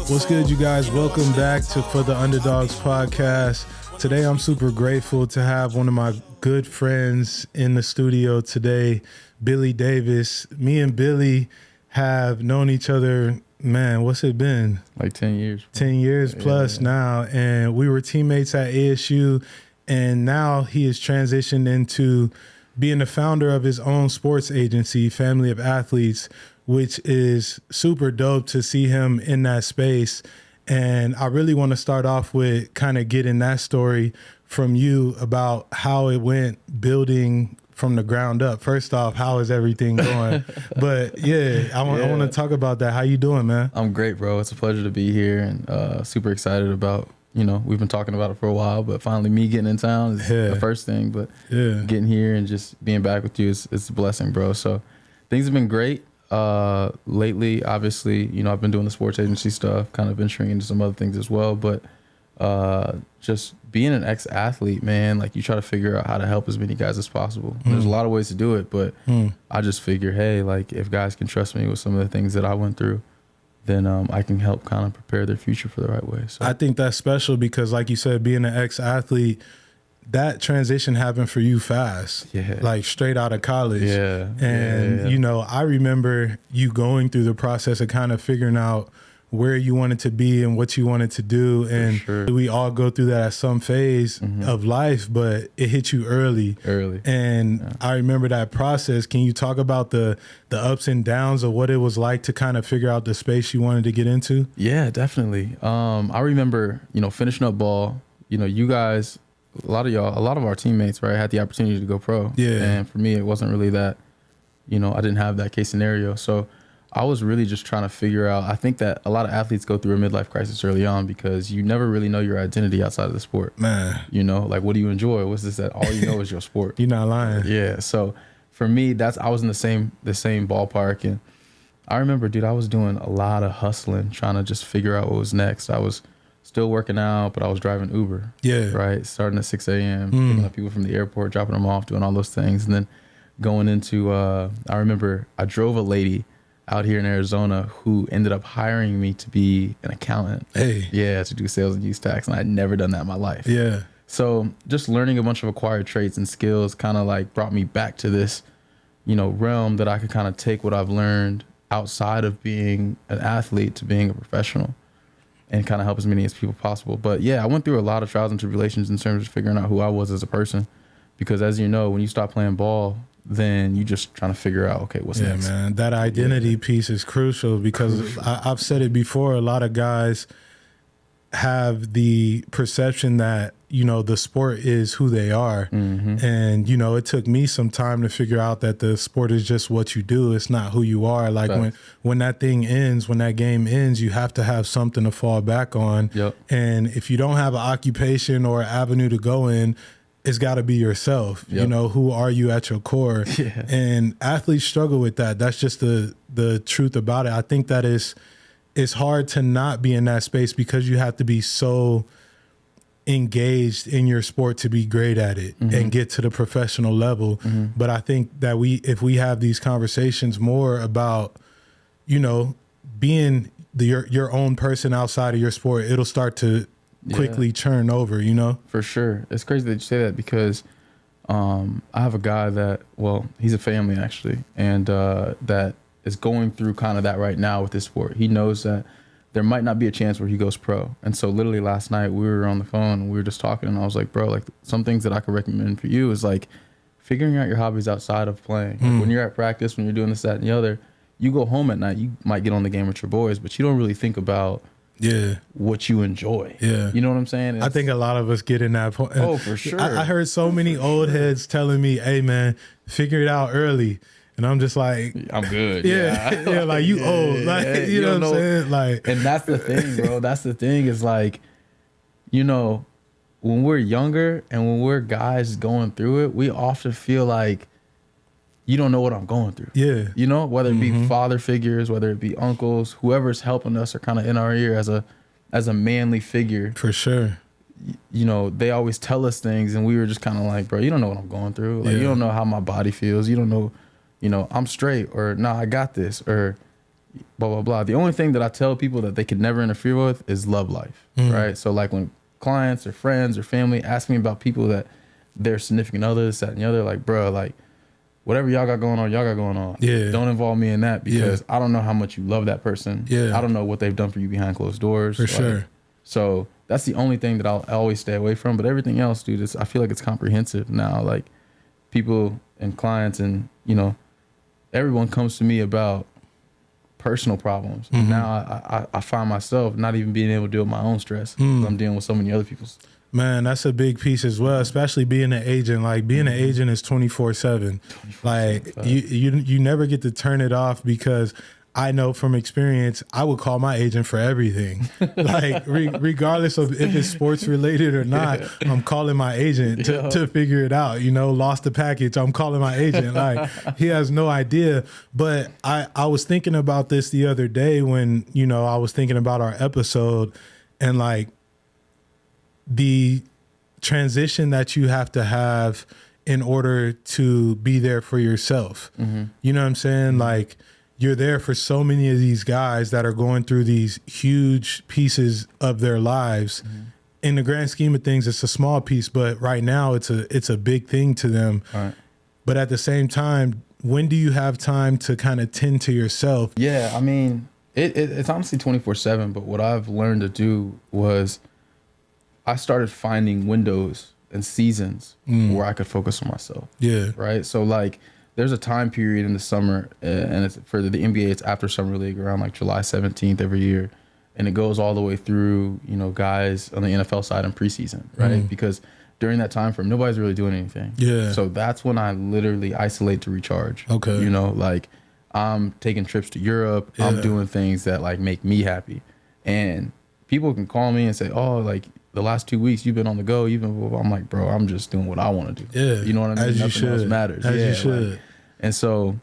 What's good, you guys? Welcome back to For the Underdogs podcast. Today, I'm super grateful to have one of my good friends in the studio today, Billy Davis. Me and Billy have known each other, man, what's it been? Like 10 years. 10 years plus now. And we were teammates at ASU. And now he has transitioned into being the founder of his own sports agency, Family of Athletes, which is super dope to see him in that space. And I really want to start off with kind of getting that story from you about how it went building from the ground up. First off, how is everything going? But yeah, I want to talk about that. How you doing, man? I'm great, bro. It's a pleasure to be here and super excited about, we've been talking about it for a while, but finally me getting in town is the first thing. But getting here and just being back with you is a blessing, bro. So things have been great. Lately, obviously, I've been doing the sports agency stuff, kind of venturing into some other things as well. But just being an ex-athlete, man, like you try to figure out how to help as many guys as possible. There's a lot of ways to do it, but I just figure, hey, like if guys can trust me with some of the things that I went through, then I can help kind of prepare their future for the right way. So I think that's special because, like you said, being an ex-athlete, that transition happened for you fast, like straight out of college. And, I remember you going through the process of kind of figuring out where you wanted to be and what you wanted to do. And we all go through that at some phase of life, but it hit you early. And I remember that process. Can you talk about the ups and downs of what it was like to kind of figure out the space you wanted to get into? Yeah, definitely. I remember, finishing up ball, you guys, a lot of our teammates, right, had the opportunity to go pro. And for me, it wasn't really that, I didn't have that case scenario. So I was really just trying to figure out, I think that a lot of athletes go through a midlife crisis early on because you never really know your identity outside of the sport. Man. Like, what do you enjoy? What's this that all you know is your sport? You're not lying. Yeah. So for me, I was in the same ballpark. And I remember, dude, I was doing a lot of hustling, trying to just figure out what was next. I was still working out, but I was driving Uber. Right. Starting at 6 a.m., picking up people from the airport, dropping them off, doing all those things. And then going into, I remember I drove a lady out here in Arizona who ended up hiring me to be an accountant. To do sales and use tax. And I'd never done that in my life. So just learning a bunch of acquired traits and skills kind of like brought me back to this, realm that I could kind of take what I've learned outside of being an athlete to being a professional and kind of help as many as people possible. But yeah, I went through a lot of trials and tribulations in terms of figuring out who I was as a person, because as you know, when you stop playing ball, then you just trying to figure out, okay, what's next? Man, that identity piece is crucial because I've said it before, a lot of guys have the perception that, the sport is who they are. And, it took me some time to figure out that the sport is just what you do. It's not who you are. Like when that thing ends, when that game ends, you have to have something to fall back on. And if you don't have an occupation or an avenue to go in, it's got to be yourself. Who are you at your core? And athletes struggle with that. That's just the truth about it. I think that it's hard to not be in that space because you have to be so engaged in your sport to be great at it and get to the professional level. But I think that if we have these conversations more about, being your own person outside of your sport, it'll start to quickly churn over, For sure. It's crazy that you say that because I have a guy that, he's a family actually, and that is going through kind of that right now with his sport. He knows that there might not be a chance where he goes pro. And so literally last night we were on the phone and we were just talking and I was like, bro, like some things that I could recommend for you is like figuring out your hobbies outside of playing. Like when you're at practice, when you're doing this, that, and the other, you go home at night, you might get on the game with your boys, but you don't really think about what you enjoy. You know what I'm saying? I think a lot of us get in that point. Oh, for sure. I heard so many old heads telling me, hey man, figure it out early. And I'm just like, I'm good. Like you old. Like, you know what I'm saying? Like, and that's the thing, bro. That's the thing is like, when we're younger and when we're guys going through it, we often feel like you don't know what I'm going through. Whether it be father figures, whether it be uncles, whoever's helping us or kind of in our ear as a manly figure. For sure. They always tell us things and we were just kind of like, bro, you don't know what I'm going through. Like, you don't know how my body feels. You don't know, I'm straight or nah, I got this or, blah, blah, blah. The only thing that I tell people that they could never interfere with is love life, right? So like when clients or friends or family ask me about people that their significant others, that and the other, like, bro, like, whatever y'all got going on, y'all got going on. Yeah. Don't involve me in that because I don't know how much you love that person. Yeah. I don't know what they've done for you behind closed doors. For sure. So that's the only thing that I'll always stay away from. But everything else, dude, I feel like it's comprehensive now. Like people and clients and, you know, everyone comes to me about personal problems. Mm-hmm. Now I find myself not even being able to deal with my own stress because I'm dealing with so many other people's. Man, that's a big piece as well, especially being an agent. Like being an agent is 24/7. Like you never get to turn it off because I know from experience, I would call my agent for everything. Like regardless of if it's sports related or not, I'm calling my agent to figure it out. You know, lost a package, I'm calling my agent. Like he has no idea. But I was thinking about this the other day when, you know, I was thinking about our episode and like, the transition that you have to have in order to be there for yourself. Mm-hmm. You know what I'm saying? Mm-hmm. Like you're there for so many of these guys that are going through these huge pieces of their lives. Mm-hmm. In the grand scheme of things, it's a small piece, but right now it's a big thing to them. Right. But at the same time, when do you have time to kind of tend to yourself? Yeah, I mean, it's honestly 24/7, but what I've learned to do was I started finding windows and seasons where I could focus on myself. Yeah. Right. So like there's a time period in the summer and it's for the NBA, it's after summer league around like July 17th every year. And it goes all the way through, you know, guys on the NFL side in preseason. Right. Because during that time frame, nobody's really doing anything. Yeah. So that's when I literally isolate to recharge. Okay. You know, like I'm taking trips to Europe. Yeah. I'm doing things that like make me happy. And people can call me and say, oh, like, the last 2 weeks you've been on the go. I'm like, bro, I'm just doing what I want to do. Yeah, you know what I mean. As you Nothing should. else matters. As you should. Like, and so,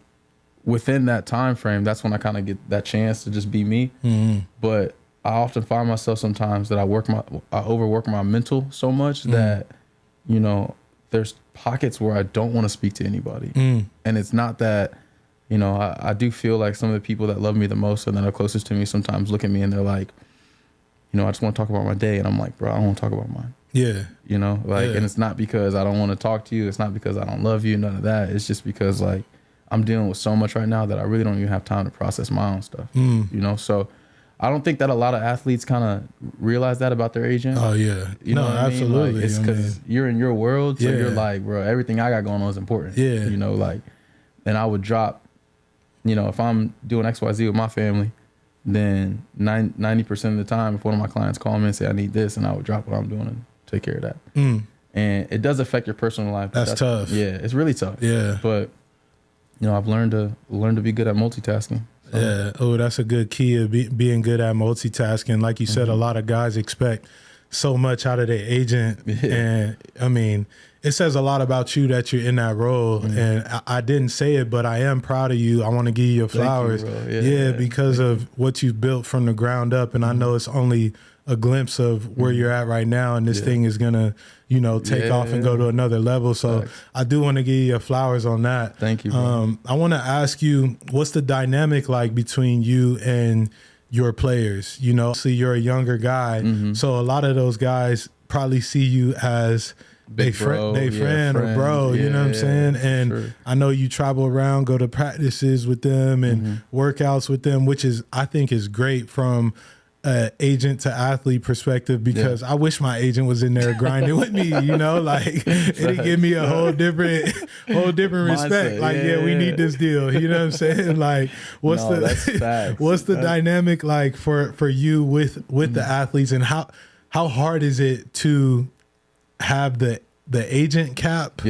within that time frame, that's when I kind of get that chance to just be me. Mm-hmm. But I often find myself sometimes that I overwork my mental so much that, you know, there's pockets where I don't want to speak to anybody, and it's not that. You know, I do feel like some of the people that love me the most and that are closest to me sometimes look at me and they're like, you know, I just want to talk about my day. And I'm like, bro, I don't want to talk about mine. Yeah. You know, like, and it's not because I don't want to talk to you. It's not because I don't love you, none of that. It's just because like I'm dealing with so much right now that I really don't even have time to process my own stuff, you know? So I don't think that a lot of athletes kind of realize that about their agent. Oh yeah. You know what absolutely. I mean? Like, it's because you're in your world. So you're like, bro, everything I got going on is important. Yeah. You know, like, and I would drop, you know, if I'm doing XYZ with my family, then 90% of the time, if one of my clients call me and say, I need this, and I would drop what I'm doing and take care of that. And it does affect your personal life. That's tough. Yeah, it's really tough. Yeah. But, you know, I've learned to be good at multitasking. So. Yeah. Oh, that's a good key of being good at multitasking. Like you said, a lot of guys expect so much out of their agent. Yeah. And, I mean, it says a lot about you that you're in that role. And I didn't say it, but I am proud of you. I want to give you your flowers. Thank you, because of what you've built from the ground up. And I know it's only a glimpse of where you're at right now. And this thing is going to, you know, take off and go to another level. So I do want to give you your flowers on that. Thank you, bro. I want to ask you, what's the dynamic like between you and your players? You know, so you're a younger guy. So a lot of those guys probably see you as they friend or bro, you know what I'm saying? And I know you travel around, go to practices with them and workouts with them, which is, I think is great from agent to athlete perspective, because I wish my agent was in there grinding with me, you know, like it'd give me a whole different respect. Like, we need this deal. You know what I'm saying? Like, what's the dynamic like for you with the athletes, and how hard is it to have the agent cap,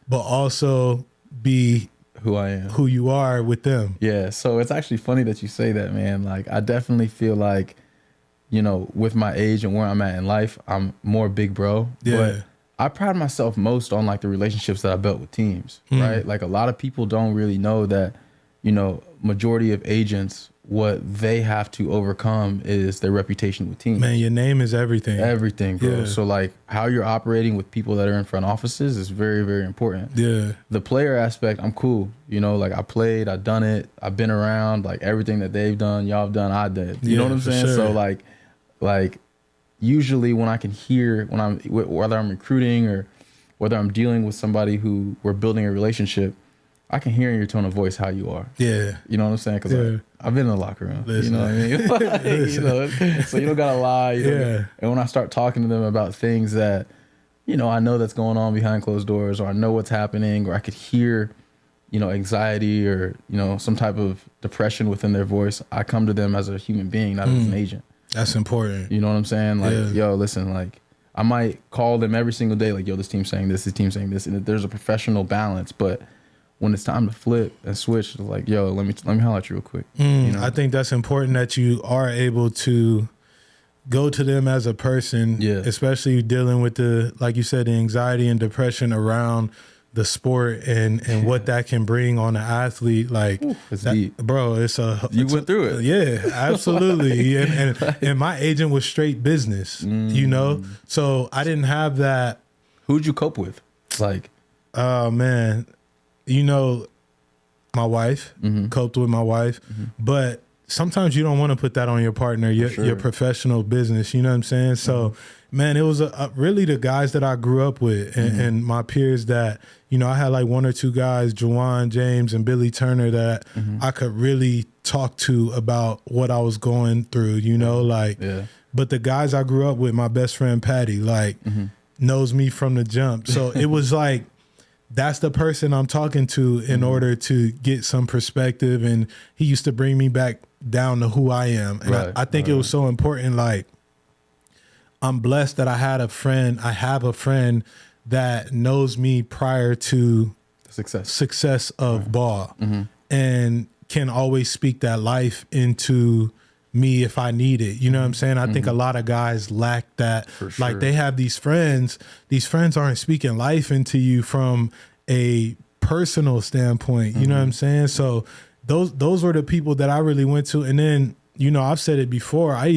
but also be who I am, who you are with them? Yeah. So it's actually funny that you say that, man. Like, I definitely feel like, you know, with my age and where I'm at in life, I'm more big bro. Yeah. But I pride myself most on like the relationships that I built with teams, right? Like a lot of people don't really know that, you know, majority of agents what they have to overcome is their reputation with teams. Man, your name is everything. Everything, bro. Yeah. So like how you're operating with people that are in front offices is very, very important. Yeah. The player aspect, I'm cool. You know, like I played, I done it, I've been around, like everything that they've done, y'all have done, I did. You know what I'm saying? Sure. So like usually when I can hear, when I'm, whether I'm recruiting or whether I'm dealing with somebody who we're building a relationship, I can hear in your tone of voice how you are. Yeah. You know what I'm saying? Because Yeah. I've been in the locker room. Listen. You know what I mean? You know, so you don't gotta lie. You know? Yeah. And when I start talking to them about things that, you know, I know that's going on behind closed doors, or I know what's happening, or I could hear, you know, anxiety or, you know, some type of depression within their voice, I come to them as a human being, not as an agent. That's important. You know what I'm saying? Like, Yeah. yo, listen, like I might call them every single day, like, yo, this team's saying this saying this, and there's a professional balance, but when it's time to flip and switch, it's like, yo, let me holler at you real quick. You know? I think that's important that you are able to go to them as a person, Yeah. especially dealing with the, like you said, the anxiety and depression around the sport and what that can bring on an athlete. Like, It's that, deep. bro, You went through it. Yeah, absolutely. and my agent was straight business, you know? So I didn't have that. Who'd you cope with? Like, Oh, man. You know, my wife, coped with my wife, but sometimes you don't want to put that on your partner, your professional business. You know what I'm saying? So, man, it was really the guys that I grew up with and my peers that, you know, I had like one or two guys, Juwan James and Billy Turner, that I could really talk to about what I was going through, you know, like, but the guys I grew up with, my best friend Patty, like, knows me from the jump. So it was like, that's the person I'm talking to in order to get some perspective. And he used to bring me back down to who I am. And I think it was so important. Like, I'm blessed that I have a friend that knows me prior to success of ball and can always speak that life into me if I need it. You know what I'm saying? I think a lot of guys lack that. For sure. Like, they have these friends aren't speaking life into you from a personal standpoint. You know what I'm saying? So those were the people that I really went to. And then, you know, I've said it before, I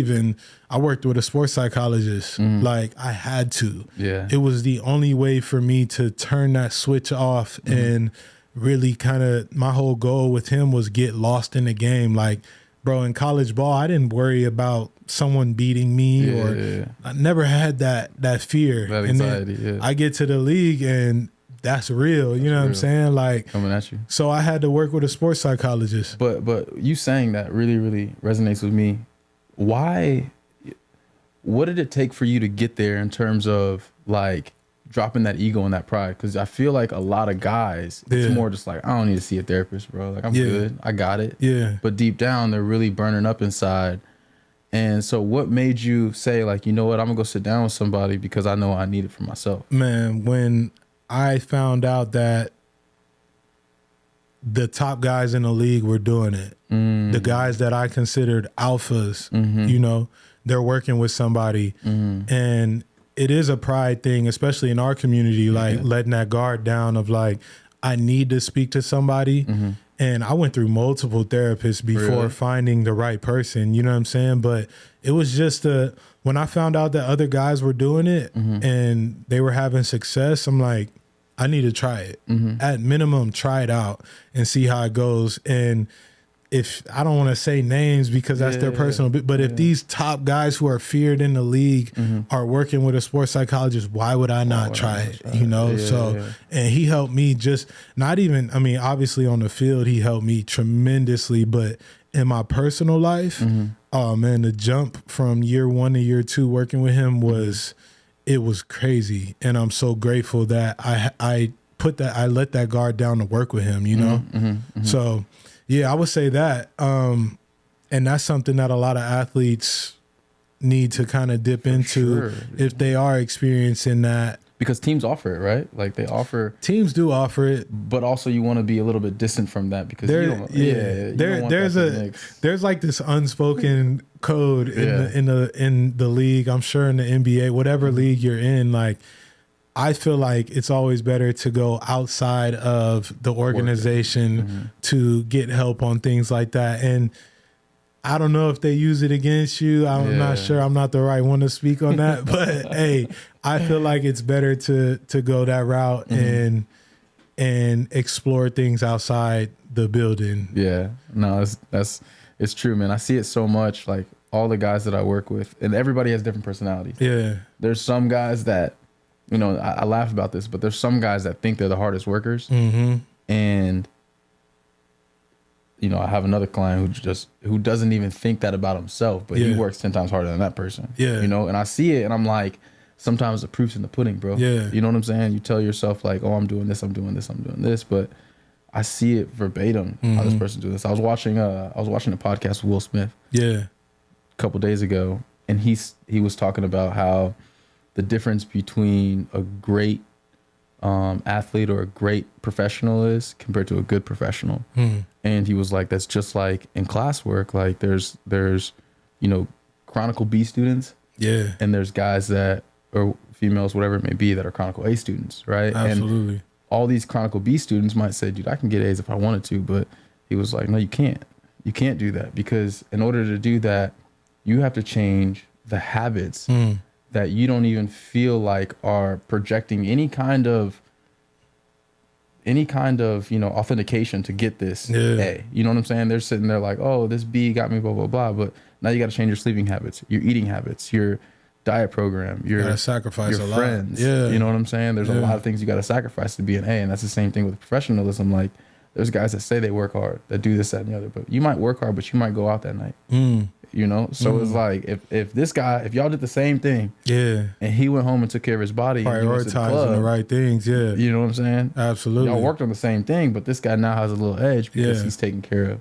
worked with a sports psychologist. Like, I had to. Yeah. It was the only way for me to turn that switch off and really kind of, my whole goal with him was get lost in the game. Like, bro, in college ball, I didn't worry about someone beating me or I never had that fear. That and anxiety, then I get to the league and that's real. You know what I'm saying? Like, coming at you. So I had to work with a sports psychologist. But you saying that really, really resonates with me. Why? What did it take for you to get there in terms of like dropping that ego and that pride? Because I feel like a lot of guys, it's more just like, I don't need to see a therapist, bro. Like, I'm good. I got it. Yeah. But deep down, they're really burning up inside. And so what made you say, like, you know what, I'm going to go sit down with somebody because I know I need it for myself? Man, when I found out that the top guys in the league were doing it, the guys that I considered alphas, you know, they're working with somebody. And it is a pride thing, especially in our community, like letting that guard down of like, I need to speak to somebody. And I went through multiple therapists before finding the right person, you know what I'm saying? But it was just when I found out that other guys were doing it and they were having success, I'm like, I need to try it. At minimum, try it out and see how it goes. And if I don't want to say names because that's their personal, but if these top guys who are feared in the league are working with a sports psychologist, why would I not try it? You know? And he helped me just not even, I mean, obviously on the field, he helped me tremendously, but in my personal life, oh man, the jump from year 1 to year 2 working with him was, it was crazy. And I'm so grateful that I let that guard down to work with him, you know? So yeah, I would say that. And that's something that a lot of athletes need to kind of dip into if they are experiencing that. Because teams offer it, right? Like teams do offer it, but also you want to be a little bit distant from that because there's like this unspoken code in the league. I'm sure in the NBA, whatever league you're in, like, I feel like it's always better to go outside of the organization to get help on things like that. And I don't know if they use it against you. I'm not sure. I'm not the right one to speak on that. But hey, I feel like it's better to go that route and explore things outside the building. Yeah, no, it's true, man. I see it so much. Like all the guys that I work with, and everybody has different personalities. Yeah, there's some guys that, you know, I laugh about this, but there's some guys that think they're the hardest workers, and you know, I have another client who doesn't even think that about himself, but he works 10 times harder than that person. Yeah. You know, and I see it and I'm like, sometimes the proof's in the pudding, bro. Yeah. You know what I'm saying? You tell yourself like, oh, I'm doing this, I'm doing this, I'm doing this, but I see it verbatim how this person's doing this. I was watching a podcast with Will Smith. Yeah. A couple days ago, and he was talking about how the difference between a great athlete or a great professional is compared to a good professional. And he was like, that's just like in classwork, like there's you know, Chronicle B students, and there's guys that, or females, whatever it may be, that are Chronicle A students, right? Absolutely. And all these Chronicle B students might say, dude, I can get A's if I wanted to, but he was like, no, you can't do that, because in order to do that, you have to change the habits that you don't even feel like are projecting any kind of, you know, authentication to get this A. You know what I'm saying? They're sitting there like, oh, this B got me, blah, blah, blah. But now you got to change your sleeping habits, your eating habits, your diet program, your sacrifice your a friends. Lot. Yeah. You know what I'm saying? There's a lot of things you got to sacrifice to be an A. And that's the same thing with professionalism. Like there's guys that say they work hard, that do this, that, and the other. But you might work hard, but you might go out that night. You know? So it's like if this guy, if y'all did the same thing, and he went home and took care of his body, prioritizing the right things, you know what I'm saying? Absolutely. Y'all worked on the same thing, but this guy now has a little edge because he's taking care of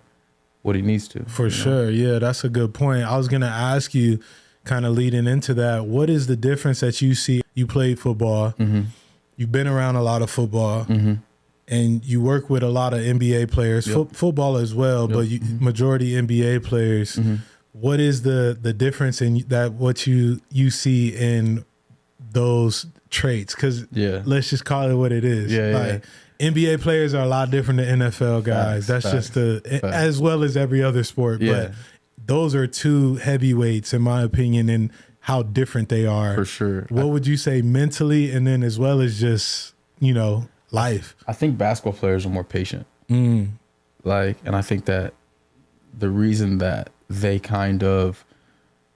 what he needs to. For sure. Yeah, that's a good point. I was gonna ask you, kind of leading into that, what is the difference that you see? You played football, you've been around a lot of football, and you work with a lot of NBA players, football as well, but majority NBA players. What is the difference in that, what you see in those traits? Because let's just call it what it is. NBA players are a lot different than NFL guys. That's just as well as every other sport. But those are two heavyweights, in my opinion, and how different they are. For sure. What would you say mentally, and then as well as just, you know, life? I think basketball players are more patient. Like, and I think that the reason that they kind of,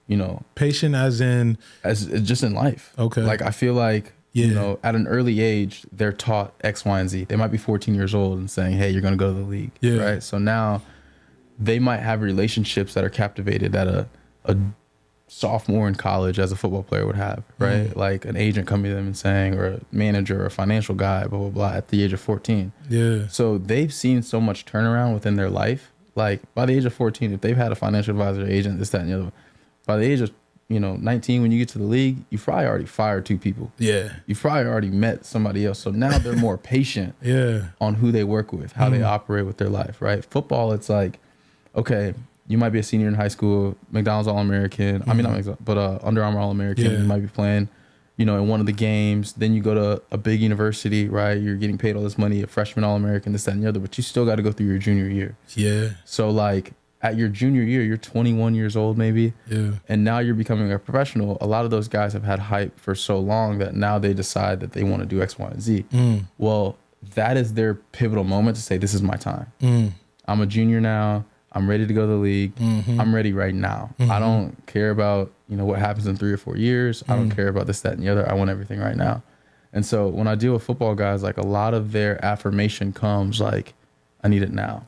you know, patient as just in life. Okay. Like I feel like, you know, at an early age, they're taught X, Y, and Z. They might be 14 years old and saying, hey, you're going to go to the league. Right. So now they might have relationships that are captivated that a sophomore in college as a football player would have, right? Like an agent coming to them and saying, or a manager or a financial guy, blah, blah, blah, at the age of 14. So they've seen so much turnaround within their life. Like by the age of 14, if they've had a financial advisor, agent, this, that, and the other, by the age of, you know, 19, when you get to the league, you probably already fired 2 people. You probably already met somebody else. So now they're more patient on who they work with, how they operate with their life, right? Football, it's like, okay, you might be a senior in high school, McDonald's All-American. I mean, not McDonald's, but Under Armour All-American. You might be playing, you know, in one of the games. Then you go to a big university, right? You're getting paid all this money, a freshman All-American, this, that, and the other, but you still got to go through your junior year. So like at your junior year, you're 21 years old maybe. And now you're becoming a professional. A lot of those guys have had hype for so long that now they decide that they want to do X, Y, and Z. Well, that is their pivotal moment to say, this is my time. I'm a junior now. I'm ready to go to the league. I'm ready right now. I don't care about, you know, what happens in 3 or 4 years. I don't care about this, that, and the other. I want everything right now. And so when I deal with football guys, like a lot of their affirmation comes like, I need it now.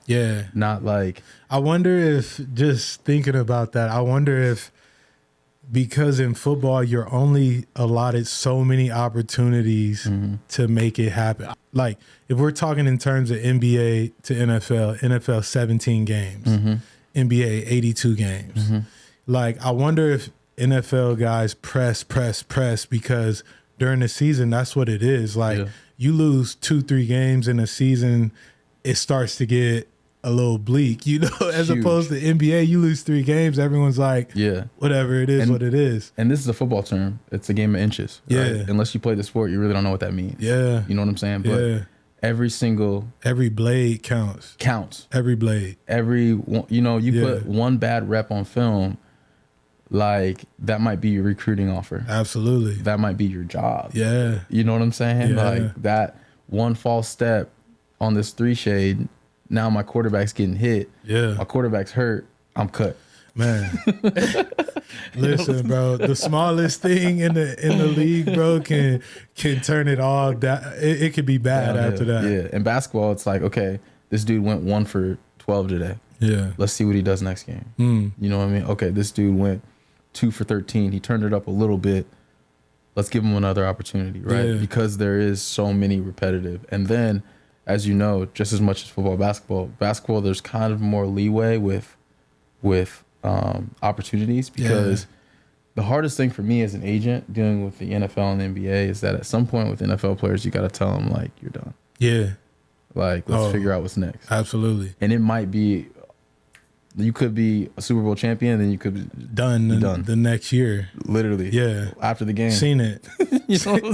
Not like. I wonder if, just thinking about that, I wonder if, because in football, you're only allotted so many opportunities to make it happen. Like, if we're talking in terms of NBA to NFL 17 games, NBA 82 games. Like, I wonder if NFL guys press because during the season, that's what it is. Like, you lose 2-3 games in a season, it starts to get a little bleak, you know, as opposed to NBA, you lose 3 games, everyone's like, whatever it is, what it is. And this is a football term. It's a game of inches. Right? Unless you play the sport, you really don't know what that means. You know what I'm saying? But Every blade counts. Every blade. Put one bad rep on film, like that might be your recruiting offer. Absolutely. That might be your job. Yeah. You know what I'm saying? Yeah. Like that one false step on this 3 shade, now my quarterback's getting hit. Yeah. My quarterback's hurt. I'm cut. Man. Listen, bro, the smallest thing in the league, bro, can turn it all down. It could be bad after that. Yeah. In basketball, it's like, okay, this dude went 1 for 12 today. Yeah. Let's see what he does next game. You know what I mean? Okay, this dude went 2 for 13. He turned it up a little bit. Let's give him another opportunity, right? Yeah. Because there is so many repetitive. And then, as you know, just as much as football, basketball, there's kind of more leeway with opportunities, because the hardest thing for me as an agent dealing with the NFL and the NBA is that at some point with NFL players, you got to tell them, like, you're done. Yeah. Like, let's figure out what's next. Absolutely. And it might be, you could be a Super Bowl champion, then you could be done the next year. Literally. Yeah. After the game. Seen it.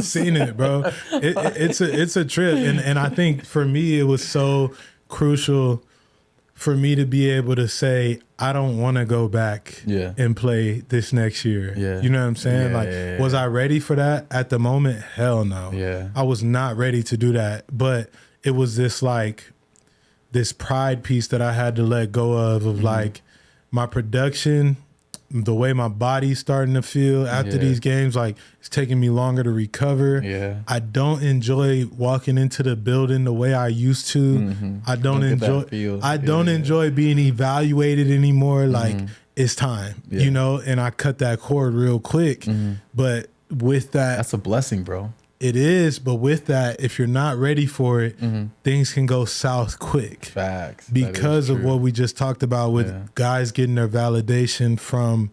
Seen it, bro. It's a trip. And I think for me, it was so crucial for me to be able to say, I don't want to go back and play this next year. Yeah. You know what I'm saying? Was I ready for that at the moment? Hell no. Yeah. I was not ready to do that. But it was this pride piece that I had to let go of like my production, the way my body's starting to feel after these games, like it's taking me longer to recover. Yeah. I don't enjoy walking into the building the way I used to. I don't enjoy being evaluated anymore. Like it's time, you know, and I cut that cord real quick. But with that, that's a blessing, bro. It is, but with that, if you're not ready for it, things can go south quick. Facts. Because of what we just talked about with guys getting their validation from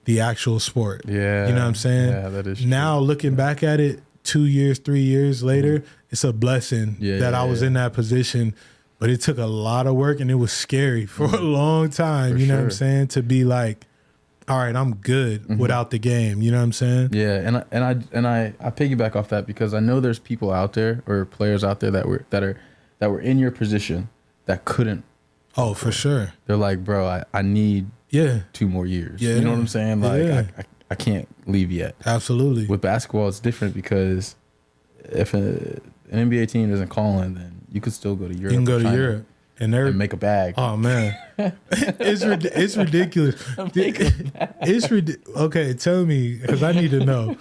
the actual sport. Yeah. You know what I'm saying? Yeah, that is true. Now, looking back at it 2 years, 3 years later, it's a blessing that I was in that position. But it took a lot of work and it was scary for a long time. You know what I'm saying? To be like, all right, I'm good without the game. You know what I'm saying? Yeah, and I piggyback off that because I know there's people out there or players out there that were in your position that couldn't. Oh, for sure. They're like, bro, I need 2 more years. Yeah. You know what I'm saying? Like I can't leave yet. Absolutely. With basketball, it's different because if an NBA team isn't calling, then you could still go to Europe. You can go to Europe. And make a bag. Oh man, it's ridiculous. Okay, tell me, because I need to know.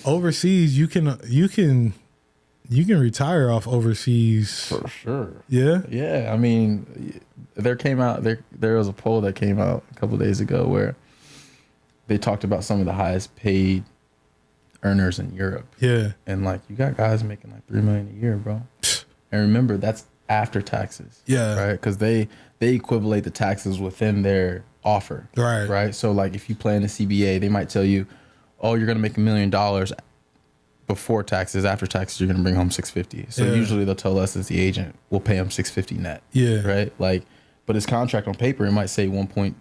Overseas, you can retire off overseas for sure. Yeah, yeah. I mean, there was a poll that came out a couple of days ago where they talked about some of the highest paid earners in Europe. Yeah, and like you got guys making like $3 million a year, bro. And remember, that's after taxes. Yeah. Right? Because they equivalate the taxes within their offer. Right. Right? So like if you play in the CBA, they might tell you, oh, you're going to make $1 million before taxes. After taxes, you're going to bring home $650. So usually they'll tell us as the agent, we'll pay them $650 net. Yeah. Right? Like, but his contract on paper, it might say 1.1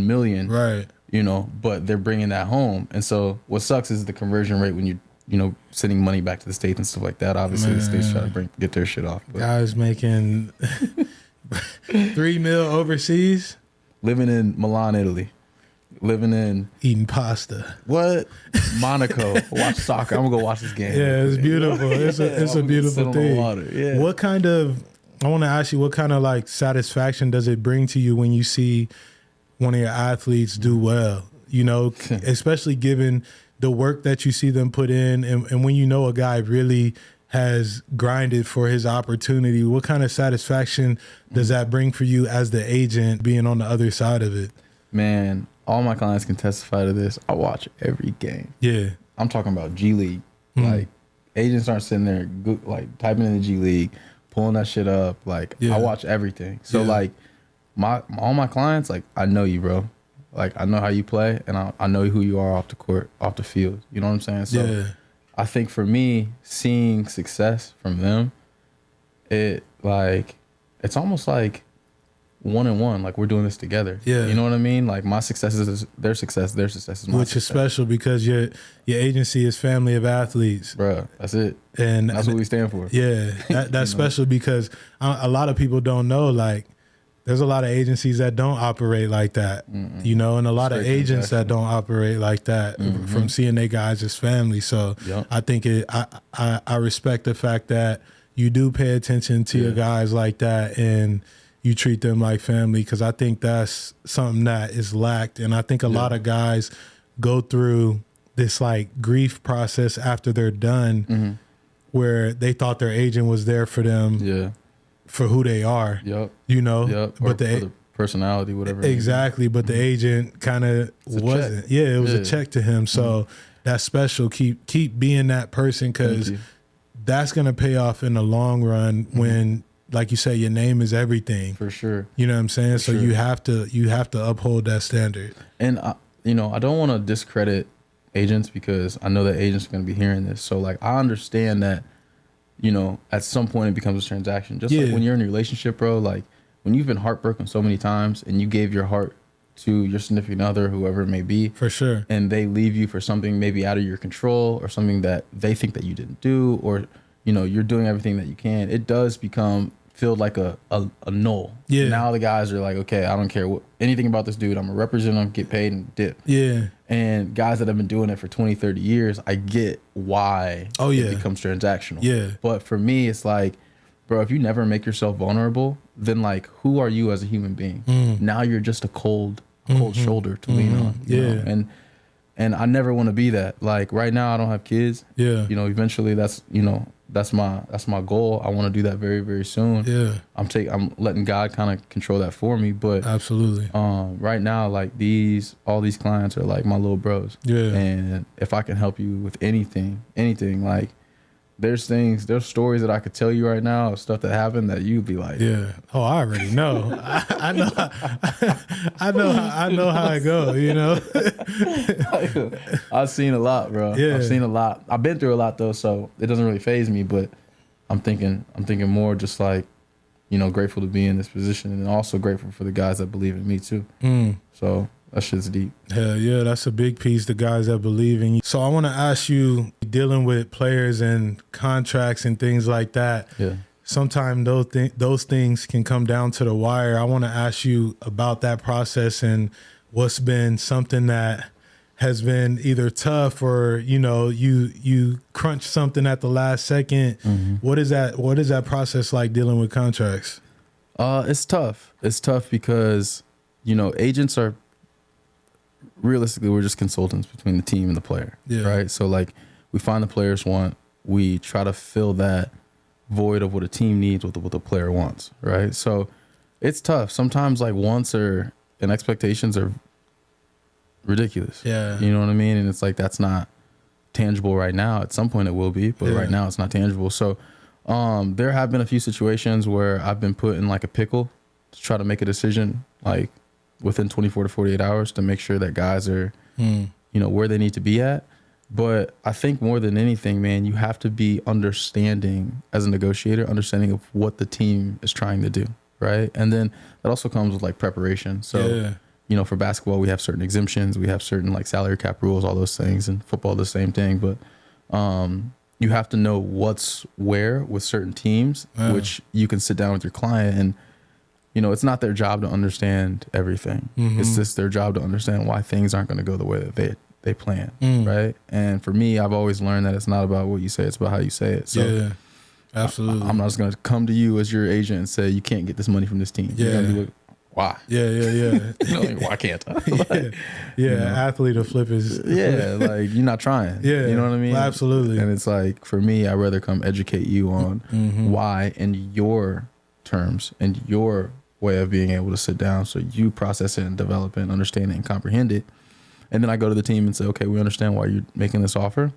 million. Right. You know, but they're bringing that home. And so what sucks is the conversion rate when you know, sending money back to the States and stuff like that. Obviously, the States try to get their shit off. But guys making $3 million overseas, living in Milan, Italy, eating pasta. What? Monaco. Watch soccer. I'm gonna go watch this game. Yeah, it's beautiful. It's a beautiful thing. Yeah. What kind of? I want to ask you, what kind of like satisfaction does it bring to you when you see one of your athletes do well? You know, especially given the work that you see them put in, and when you know a guy really has grinded for his opportunity, what kind of satisfaction does that bring for you as the agent being on the other side of it? Man, all my clients can testify to this. I watch every game. Yeah. I'm talking about G League. Like agents aren't sitting there like typing in the G League, pulling that shit up. Like I watch everything. So like all my clients, like I know you, bro. Like, I know how you play, and I know who you are off the court, off the field. You know what I'm saying? So I think for me, seeing success from them, it's almost like one-on-one, like we're doing this together. Yeah. You know what I mean? Like my success is their success is my Which success. is special because your agency is Family of Athletes. Bruh, that's it. And that's what we stand for. Yeah, that's special because a lot of people don't know, like, there's a lot of agencies that don't operate like that, you know, and a lot of agents that don't operate like that from seeing their guys as family. So I think I respect the fact that you do pay attention to your guys like that and you treat them like family, because I think that's something that is lacked. And I think a lot of guys go through this like grief process after they're done where they thought their agent was there for them for who they are, you know, but the personality, whatever. Exactly. But the agent kind of wasn't. Yeah, it was a check to him. So that's special. Keep being that person, because that's going to pay off in the long run when, like you say, your name is everything. For sure. You know what I'm saying? So you have to uphold that standard. And you know, I don't want to discredit agents, because I know that agents are going to be hearing this. So like, I understand that, you know, at some point it becomes a transaction. Just like when you're in a relationship, bro, like when you've been heartbroken so many times and you gave your heart to your significant other, whoever it may be. For sure. And they leave you for something maybe out of your control or something that they think that you didn't do, or, you know, you're doing everything that you can. It does feel like a null. Yeah. Now the guys are like, okay, I don't care anything about this dude. I'm going to represent him, get paid, and dip. Yeah. And guys that have been doing it for 20, 30 years, I get why it becomes transactional. Yeah. But for me, it's like, bro, if you never make yourself vulnerable, then like, who are you as a human being? Now you're just a cold shoulder to lean on. You know? And I never want to be that. Like right now, I don't have kids. Yeah. You know, eventually that's my goal. I want to do that very, very soon. Yeah. I'm letting God kind of control that for me. But absolutely. Right now, like all these clients are like my little bros. Yeah. And if I can help you with anything, like there's stories that I could tell you right now of stuff that happened that you'd be like, yeah. Oh, I already know. I know how it goes, you know? I've seen a lot, bro. Yeah. I've seen a lot. I've been through a lot though, so it doesn't really faze me, but I'm thinking more just like, you know, grateful to be in this position, and also grateful for the guys that believe in me too. So that shit's deep. Hell yeah, that's a big piece, the guys that believe in you. So I want to ask you, dealing with players and contracts and things like that, sometimes those things can come down to the wire. I want to ask you about that process and what's been something that has been either tough or, you know, you crunch something at the last second. What is that process like dealing with contracts? It's tough. It's tough because, you know, agents are, realistically, we're just consultants between the team and the player, right? So like, we find the players want, we try to fill that void of what a team needs with what the player wants, right? So it's tough. Sometimes like wants and expectations are ridiculous. Yeah. You know what I mean? And it's like, that's not tangible right now. At some point it will be, but right now it's not tangible. So there have been a few situations where I've been put in like a pickle to try to make a decision like within 24 to 48 hours to make sure that guys are, you know, where they need to be at. But I think more than anything, man, you have to be understanding as a negotiator, understanding of what the team is trying to do, right? And then that also comes with like preparation. So, you know, for basketball, we have certain exemptions, we have certain like salary cap rules, all those things, and football, the same thing. But you have to know what's where with certain teams, which you can sit down with your client and, you know, it's not their job to understand everything. It's just their job to understand why things aren't going to go the way that they plan, right? And for me, I've always learned that it's not about what you say, it's about how you say it. So absolutely. I'm not just going to come to you as your agent and say, you can't get this money from this team. You're gonna be like, why? You know, like, why can't I? Like, you know? Athlete to flip is like you're not trying. You know what I mean? Well, absolutely. And it's like, for me, I'd rather come educate you on why in your terms and your way of being able to sit down so you process it and develop it and understand it and comprehend it. And then I go to the team and say, okay, we understand why you're making this offer.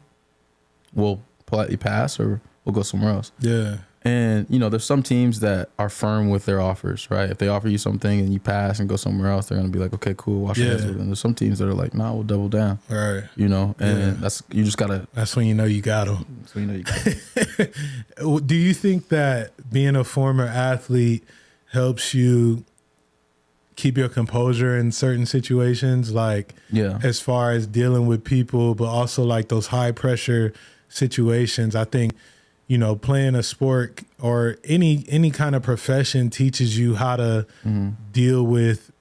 We'll politely pass or we'll go somewhere else. Yeah. And, you know, there's some teams that are firm with their offers, right? If they offer you something and you pass and go somewhere else, they're going to be like, okay, cool, wash your hands with it. And there's some teams that are like, nah, we'll double down. Right. You know, and you just got to. That's when you know you got them. That's when you know you got them. Do you think that being a former athlete helps you keep your composure in certain situations, like as far as dealing with people, but also like those high pressure situations. I think, you know, playing a sport or any kind of profession teaches you how to deal with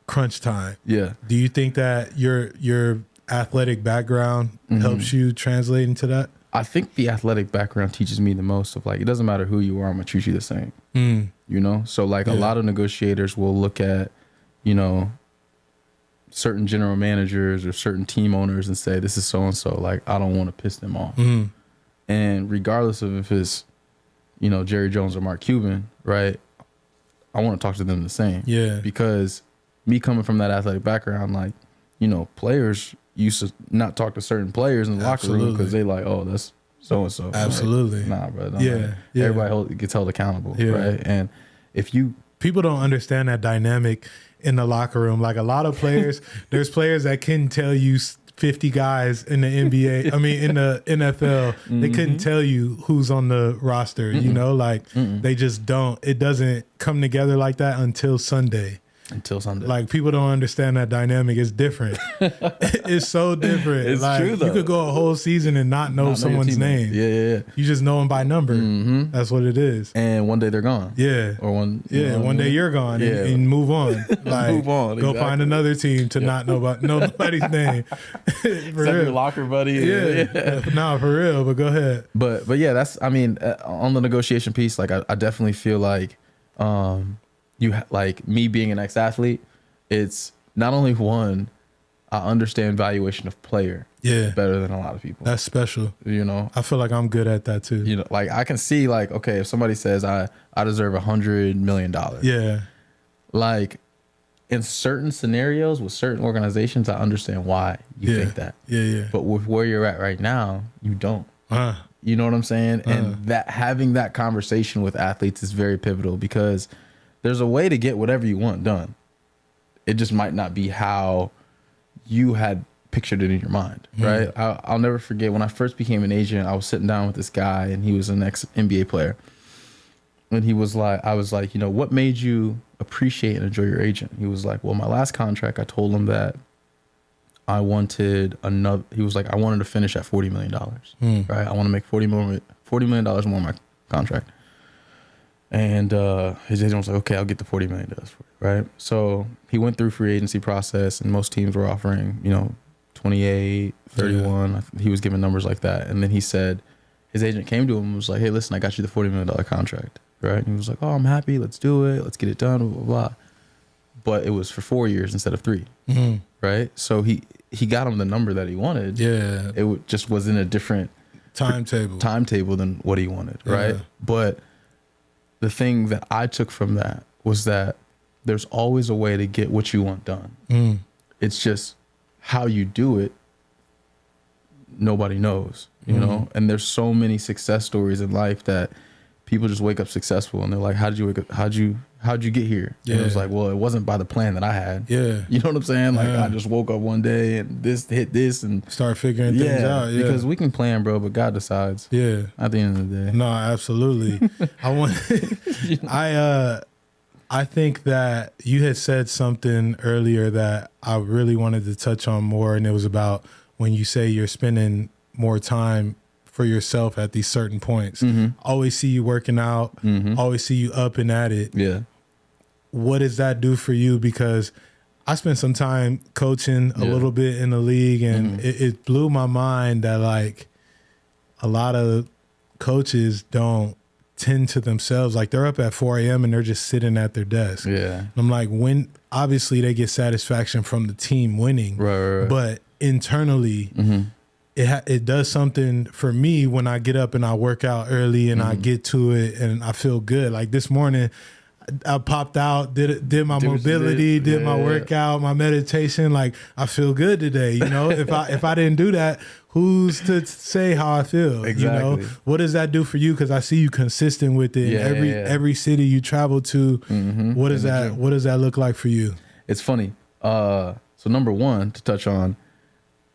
crunch time. Yeah. Do you think that your athletic background helps you translate into that? I think the athletic background teaches me the most of like, it doesn't matter who you are, I'm gonna treat you the same. You know? So like a lot of negotiators will look at, you know, certain general managers or certain team owners and say, this is so-and-so, like, I don't want to piss them off. And regardless of if it's, you know, Jerry Jones or Mark Cuban, right? I want to talk to them the same. Yeah. Because me coming from that athletic background, like, you know, players used to not talk to certain players in the locker room because they like, oh, that's so-and-so. Absolutely. Like, nah, bro. Yeah. Everybody gets held accountable, right? And if you... People don't understand that dynamic in the locker room. Like a lot of players, there's players that can tell you 50 guys in the NBA, I mean, in the NFL, they couldn't tell you who's on the roster, you know, like they just don't, it doesn't come together like that until Sunday. Like people don't understand that dynamic. It's different. It's so different. It's like true, though. You could go a whole season and not know someone's name. Yeah. You just know them by number. That's what it is. And one day they're gone. Yeah. Or one. One day you're gone and move on. Like move on. Go find another team to not know nobody's name. For real. Your locker buddy. Yeah. No, for real. But go ahead. But yeah, that's. I mean, on the negotiation piece, like I definitely feel like, like me being an ex-athlete, it's not only one, I understand valuation of player better than a lot of people. That's special. You know, I feel like I'm good at that too. You know, like I can see like, okay, if somebody says I deserve $100 million. Yeah. Like in certain scenarios with certain organizations, I understand why you think that. Yeah. But with where you're at right now, you don't. You know what I'm saying? And that having that conversation with athletes is very pivotal because there's a way to get whatever you want done. It just might not be how you had pictured it in your mind, right? I'll never forget when I first became an agent, I was sitting down with this guy and he was an ex-NBA player. And he was like, I was like, you know, what made you appreciate and enjoy your agent? He was like, well, my last contract, I told him that I wanted another, he was like, I wanted to finish at $40 million, right? I want to make $40 million more on my contract. And his agent was like, okay, I'll get the $40 million for you, right? So he went through free agency process and most teams were offering, you know, 28, 31. Yeah. He was giving numbers like that. And then he said, his agent came to him and was like, hey, listen, I got you the $40 million contract, right? And he was like, oh, I'm happy. Let's do it. Let's get it done, blah, blah, blah. But it was for 4 years instead of 3, right? So he got him the number that he wanted. Yeah. It just was in a different timetable than what he wanted, right? But the thing that I took from that was that there's always a way to get what you want done. It's just how you do it, nobody knows, you know? And there's so many success stories in life that people just wake up successful and they're like, how'd you wake up? How'd you get here? Yeah. And it was like, well, it wasn't by the plan that I had. Yeah. You know what I'm saying? Like I just woke up one day and this hit this and start figuring things out. Yeah. Because we can plan, bro, but God decides. Yeah. At the end of the day. No, absolutely. I think that you had said something earlier that I really wanted to touch on more, and it was about when you say you're spending more time for yourself at these certain points. Always see you working out, always see you up and at it. Yeah. What does that do for you? Because I spent some time coaching a little bit in the league, and it blew my mind that like a lot of coaches don't tend to themselves. Like they're up at 4 a.m. and they're just sitting at their desk. Yeah. And I'm like, when obviously they get satisfaction from the team winning, right. But internally, it does something for me when I get up and I work out early and I get to it and I feel good. Like this morning, I popped out, did my mobility, did my workout, my meditation. Like I feel good today. You know, if I didn't do that, who's to say how I feel? Exactly. You know, what does that do for you? Because I see you consistent with it. Every city you travel to, what does that look like for you? It's funny. So number one, to touch on,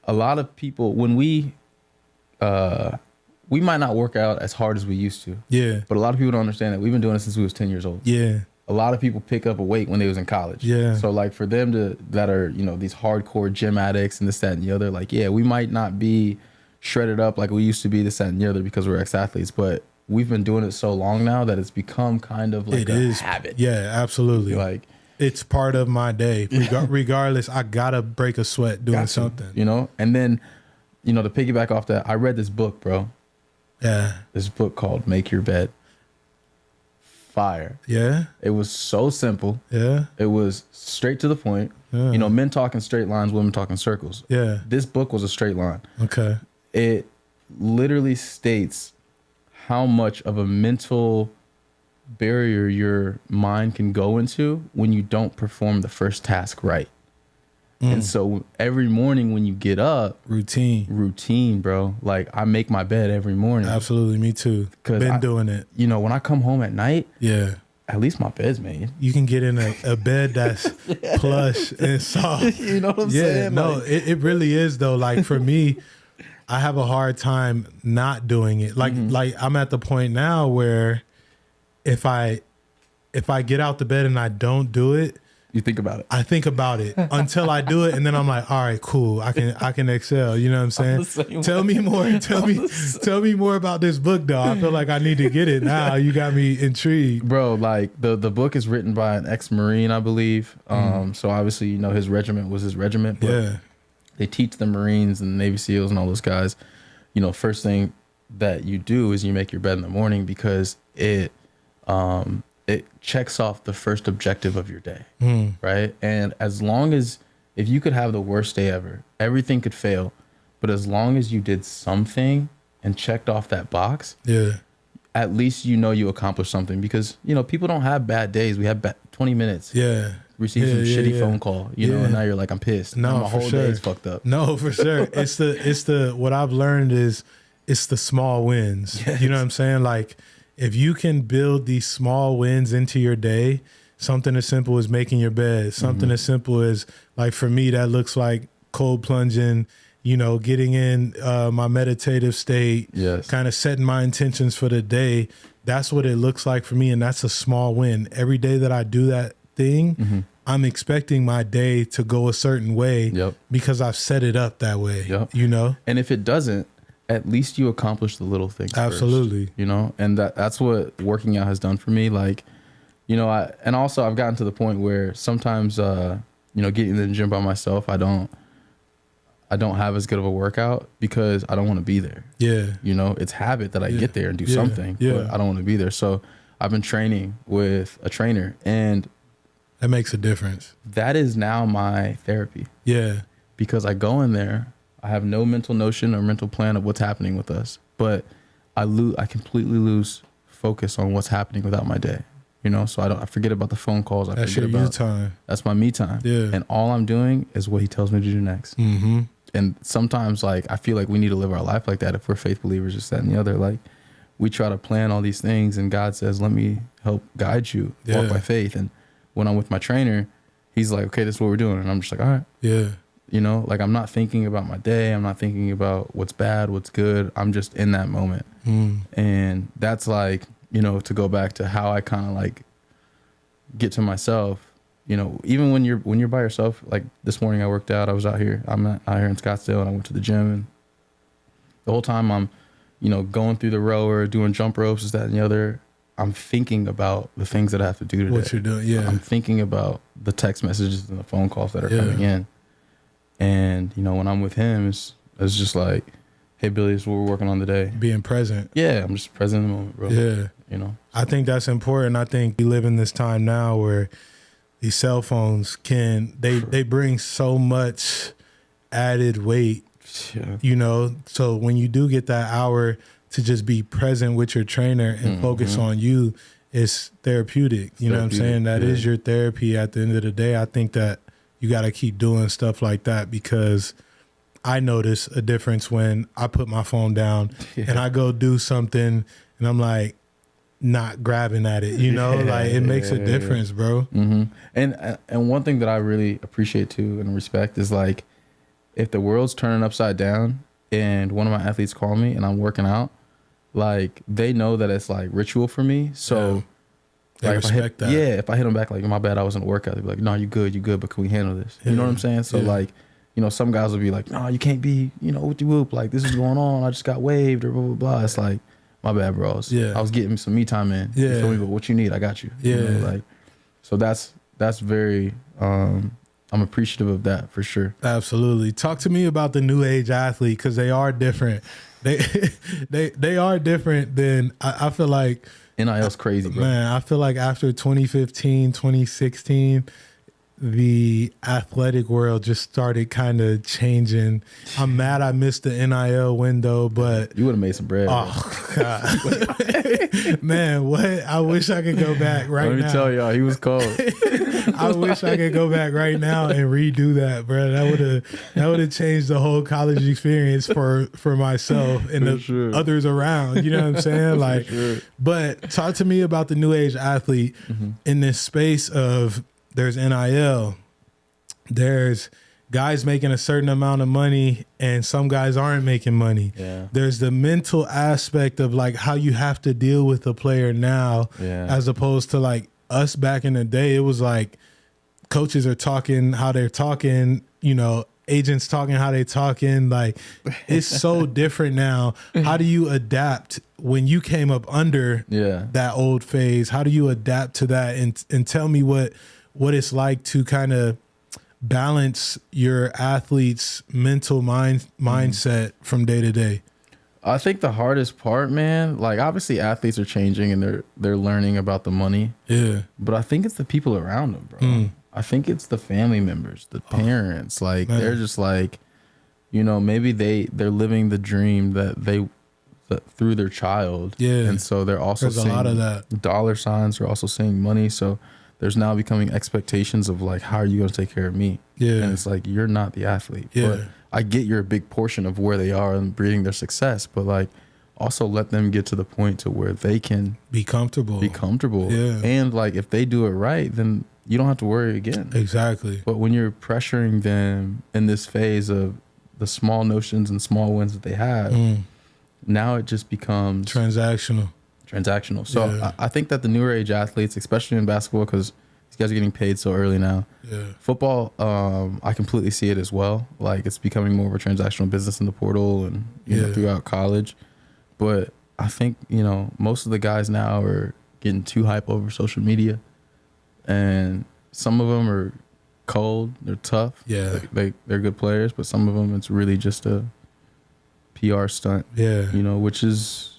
a lot of people when we might not work out as hard as we used to. Yeah. But a lot of people don't understand that we've been doing it since we was 10 years old. Yeah. a lot of people pick up a weight when they was in college. Yeah. So like for them that are, you know, these hardcore gym addicts and this, that, and the other, like, yeah, we might not be shredded up like we used to be, this, that, and the other, because we're ex-athletes, but we've been doing it so long now that it's become kind of like a habit. Yeah, absolutely. Like, it's part of my day. Regardless, I gotta break a sweat doing something. You know? And then, you know, to piggyback off that, I read this book, bro. Yeah. This book called Make Your Bed. Fire. Yeah. It was so simple. Yeah. It was straight to the point. Yeah. You know, men talking straight lines, women talking circles. Yeah. This book was a straight line. Okay. It literally states how much of a mental barrier your mind can go into when you don't perform the first task right. And so every morning when you get up, routine, bro. Like I make my bed every morning. Absolutely, me too. Been doing it. You know, when I come home at night, yeah, at least my bed's made. You can get in a bed that's plush and soft. You know what I'm saying? No, like, it really is though. Like for me, I have a hard time not doing it. Like I'm at the point now where if I get out the bed and I don't do it, you think about it. I think about it until I do it, and then I'm like, all right, cool. I can excel. You know what I'm saying? Tell me more. Tell me more about this book, though. I feel like I need to get it now. You got me intrigued, bro. Like the book is written by an ex-Marine, I believe. So obviously, you know, his regiment was his regiment. But yeah. They teach the Marines and the Navy SEALs and all those guys, you know, first thing that you do is you make your bed in the morning, because it checks off the first objective of your day, right? And as long as, if you could have the worst day ever, everything could fail, but as long as you did something and checked off that box, yeah, at least you know you accomplished something. Because, you know, people don't have bad days. We have 20 minutes. Yeah. Receive some shitty phone call, you know, and now you're like, I'm pissed. No, my whole day is fucked up. No, for sure. It's the what I've learned is it's the small wins. Yes. You know what I'm saying? Like, if you can build these small wins into your day, something as simple as making your bed, something as simple as, like for me, that looks like cold plunging, you know, getting in my meditative state, kind of setting my intentions for the day. That's what it looks like for me. And that's a small win. Every day that I do that thing, I'm expecting my day to go a certain way because I've set it up that way, you know? And if it doesn't, at least you accomplish the little things. Absolutely. First, you know, and that's what working out has done for me. Like, you know, I've gotten to the point where sometimes, you know, getting in the gym by myself, I don't have as good of a workout because I don't want to be there. Yeah. You know, it's habit that I get there and do something, but I don't want to be there. So I've been training with a trainer, and that makes a difference. That is now my therapy. Yeah. Because I go in there, I have no mental notion or mental plan of what's happening with us, but I completely lose focus on what's happening without my day. You know, so I forget about the phone calls. That's your you time. That's my me time. Yeah. And all I'm doing is what he tells me to do next. And sometimes, like, I feel like we need to live our life like that if we're faith believers, just that and the other. Like, we try to plan all these things, and God says, let me help guide you, walk by faith. And when I'm with my trainer, he's like, okay, this is what we're doing. And I'm just like, all right. Yeah. You know, like, I'm not thinking about my day. I'm not thinking about what's bad, what's good. I'm just in that moment. And that's like, you know, to go back to how I kind of like get to myself, you know, even when you're by yourself. Like this morning I worked out, I'm out here in Scottsdale, and I went to the gym, and the whole time I'm, you know, going through the rower, doing jump ropes, this, that, and the other, I'm thinking about the things that I have to do today. What you're doing, yeah. I'm thinking about the text messages and the phone calls that are coming in. And, you know, when I'm with him, it's just like, hey, Billy, this is what we're working on today. Being present. Yeah, I'm just present in the moment, bro. Yeah. You know? I think that's important. I think we live in this time now where these cell phones they bring so much added weight, you know? So when you do get that hour to just be present with your trainer and focus on you, it's therapeutic. You know what I'm saying? That is your therapy at the end of the day. I think that you got to keep doing stuff like that, because I notice a difference when I put my phone down and I go do something and I'm like not grabbing at it, you know, like it makes a difference, bro. And one thing that I really appreciate too and respect is, like, if the world's turning upside down and one of my athletes call me and I'm working out, like, they know that it's like ritual for me. So They like respect that. Yeah, if I hit them back like, my bad, I wasn't a workout, they'd be like, no, you good, but can we handle this? You know what I'm saying? So like, you know, some guys will be like, no, you can't be, you know, whoop de whoop, like this is going on, I just got waived or blah blah blah. It's like, my bad, bro. I was getting some me time in. You feel me? But what you need, I got you. Yeah. You know, like, so that's very. I'm appreciative of that for sure. Absolutely. Talk to me about the new age athlete, because they are different. They are different than I feel like. NIL's crazy, bro. Man, I feel like after 2015, 2016, the athletic world just started kind of changing. I'm mad I missed the NIL window, but you would have made some bread. Oh God, man, what? I wish I could go back right now. Let me tell y'all, he was cold. I wish I could go back right now and redo that, bro. That would have changed the whole college experience for myself and the others around. You know what I'm saying? Like, but talk to me about the new age athlete in this space of. There's NIL, there's guys making a certain amount of money and some guys aren't making money. Yeah. There's the mental aspect of like how you have to deal with a player now as opposed to like us back in the day. It was like coaches are talking how they're talking, you know, agents talking how they talking. Like it's so different now. How do you adapt when you came up under that old phase? How do you adapt to that and tell me what it's like to kind of balance your athlete's mental mindset from day to day? I think the hardest part, man, like obviously athletes are changing and they're learning about the money. Yeah. But I think it's the people around them, bro. I think it's the family members, the parents. Like they're just like, you know, maybe they're living the dream that through their child. Yeah. And so they're also seeing a lot of that. Dollar signs, they're also seeing money. So there's now becoming expectations of like, how are you going to take care of me? Yeah. And it's like, you're not the athlete. Yeah. But I get you're a big portion of where they are and breeding their success, but like also let them get to the point to where they can be comfortable. Yeah. And like, if they do it right, then you don't have to worry again. Exactly. But when you're pressuring them in this phase of the small notions and small wins that they have, now it just becomes transactional. So I think that the newer age athletes, especially in basketball, because these guys are getting paid so early now. Yeah. Football, I completely see it as well. Like it's becoming more of a transactional business in the portal and you know, throughout college. But I think, you know, most of the guys now are getting too hype over social media, and some of them are cold. They're tough. Yeah, they're good players, but some of them it's really just a PR stunt. Yeah, you know, which is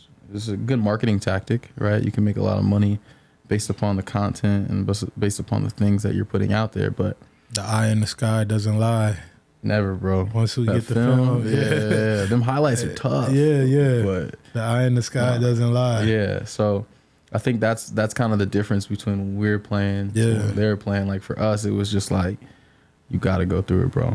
a good marketing tactic, right? You can make a lot of money based upon the content and based upon the things that you're putting out there. But the eye in the sky doesn't lie. Never, bro. Once we get the film, them highlights are tough. Yeah. But the eye in the sky doesn't lie. Yeah, so I think that's kind of the difference between when we're playing and when they're playing. Like for us, it was just like, you got to go through it, bro.